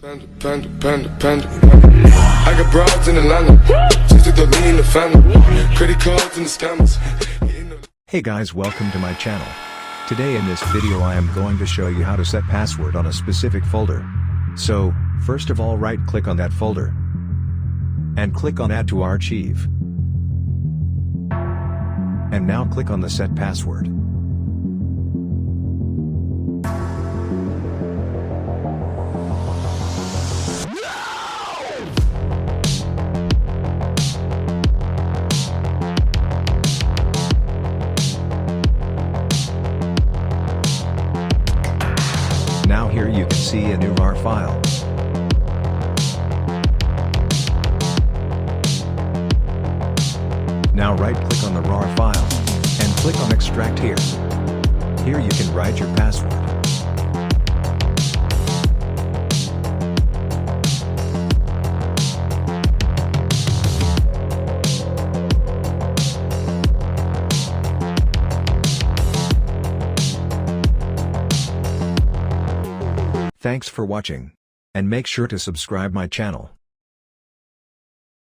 Panda. I got broads in Atlanta. Just to lean the family. Credit cards and the scammers. Hey guys, welcome to my channel. Today in this video I am going to show you how to set password on a specific folder. So, first of all right click on that folder. And click on Add to Archive. And now click on the Set Password. Now here you can see a new RAR file. Now right click on the RAR file, and click on Extract here. Here you can write your password. Thanks for watching. And make sure to subscribe my channel.